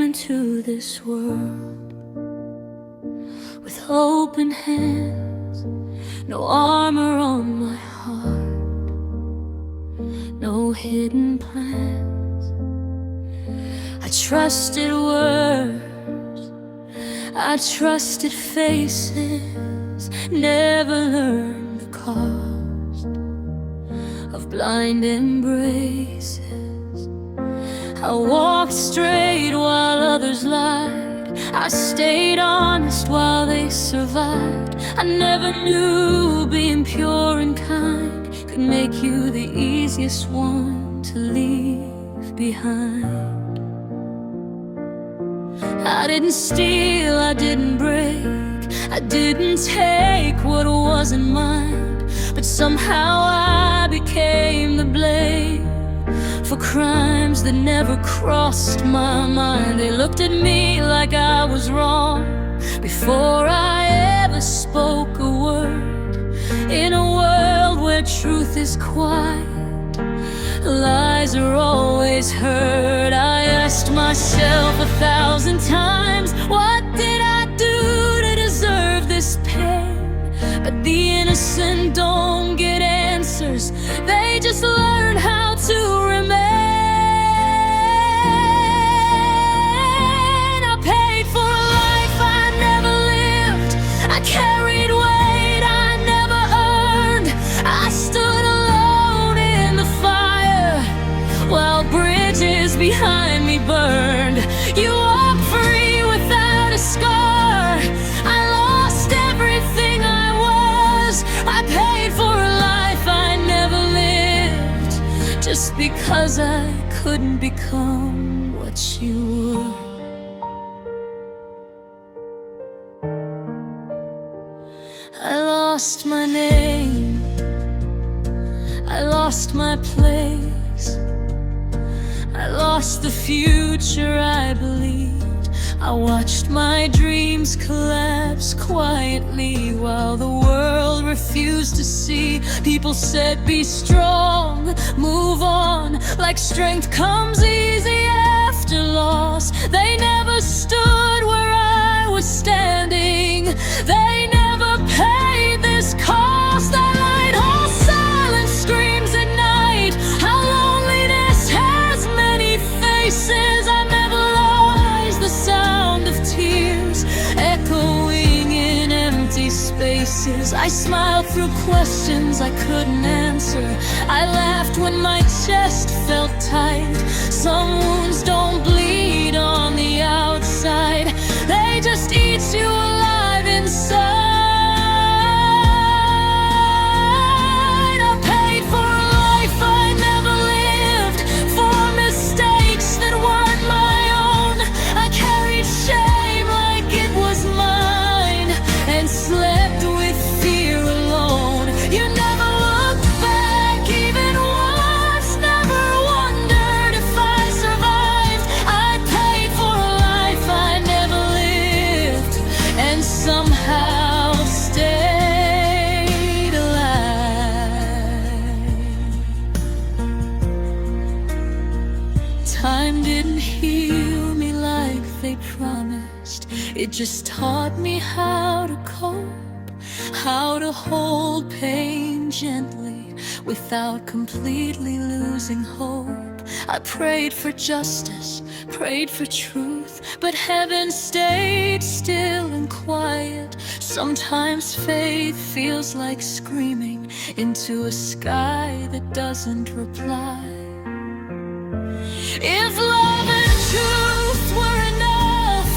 into this world with open hands, no armor on my heart, no hidden plans. I trusted words, I trusted faces, never learned the cost of blind embraces. I walked straight while others lied, I stayed honest while they survived. I never knew being pure and kind could make you the easiest one to leave behind. I didn't steal, I didn't break, I didn't take what wasn't mine, but somehow I became the blame for crimes that never crossed my mind. They looked at me like I was wrong before I ever spoke a word. In a world where truth is quiet, lies are always heard. I asked myself 1,000 times, what did I do to deserve this pain? But the innocent don't get answers, they just learn how to remain. I paid for a life I never lived, I carried weight I never earned. I stood alone in the fire while bridges behind me burned. You walked free without a scar, I lost everything I was. I paid for a life I never lived, just because I couldn't become what you were. I lost my name, I lost my place, I lost the future I believed. I watched my dreams collapse quietly while the world refused to see. People said, be strong, move on, like strength comes easy after loss. They never stood where I was standing, they never paid this cost. I light all silent screams at night, how loneliness has many faces. I never lost the sound of tears echoing in empty spaces. I smiled through questions I couldn't answer, I laughed when my chest felt tight. Some wounds don't bleed on the outside, they just eat you alive inside. I paid for a life I never lived, for mistakes that weren't my own. I carried shame like it was mine, and slept with fear alone. You never looked back even once, never wondered if I survived. I paid for a life I never lived, and somehow stayed alive. Time didn't heal me like they promised, it just taught me how to cope, how to hold pain gently without completely losing hope. I prayed for justice, prayed for truth, but heaven stayed still and quiet. Sometimes faith feels like screaming into a sky that doesn't reply. If love and truth were enough,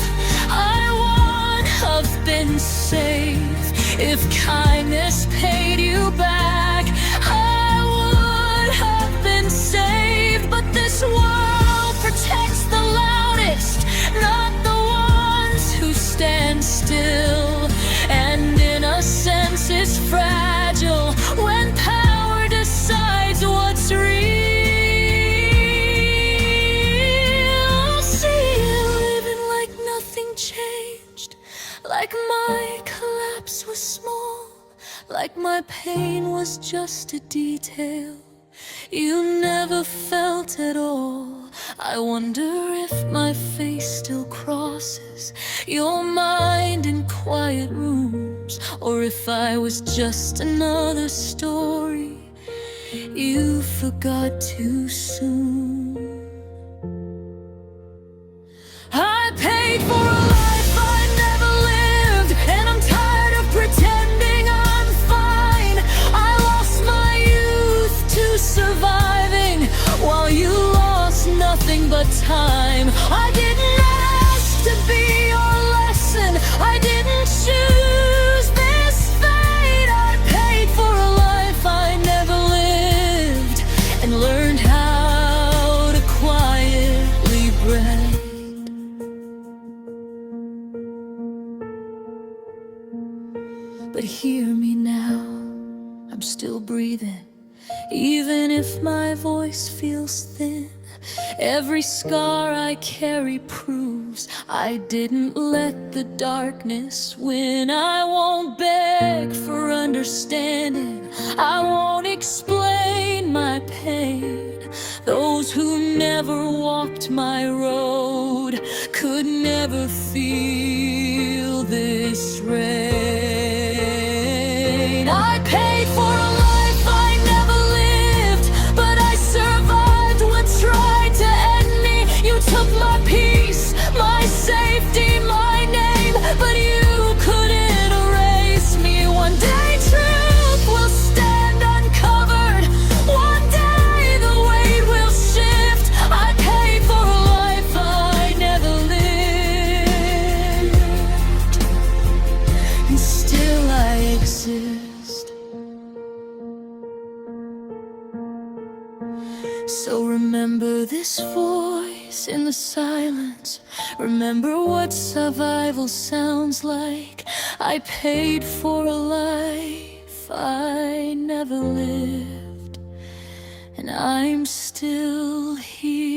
I would have been saved. If kindness paid you back, I would have been saved. But this world protects the loudest, not the ones who stand still. And innocence is fragile when power decides what's real. Like my collapse was small, like my pain was just a detail. you never felt at all. I wonder if my face still crosses your mind in quiet rooms, or if I was just another story you forgot too soon. I paid for a life I never lived, and I'm tired of pretending I'm fine. I lost my youth to surviving, while you lost nothing but time. I didn't ask to be your lesson, I didn't choose this fate. I paid for a life I never lived, and learned how to quietly breathe. But hear me now, I'm still breathing, even if my voice feels thin. Every scar I carry proves I didn't let the darkness win. I won't beg for understanding, I won't explain my pain. Those who never walked my road could never feel this rain. I paid for a life I never lived, but I survived what tried to end me. You took my peace, my safety, my name, but you couldn't erase me. One day truth will stand uncovered, one day the weight will shift. I paid for a life I never lived, and still I exist. So remember this voice in the silence. Remember what survival sounds like. I paid for a life I never lived, and I'm still here.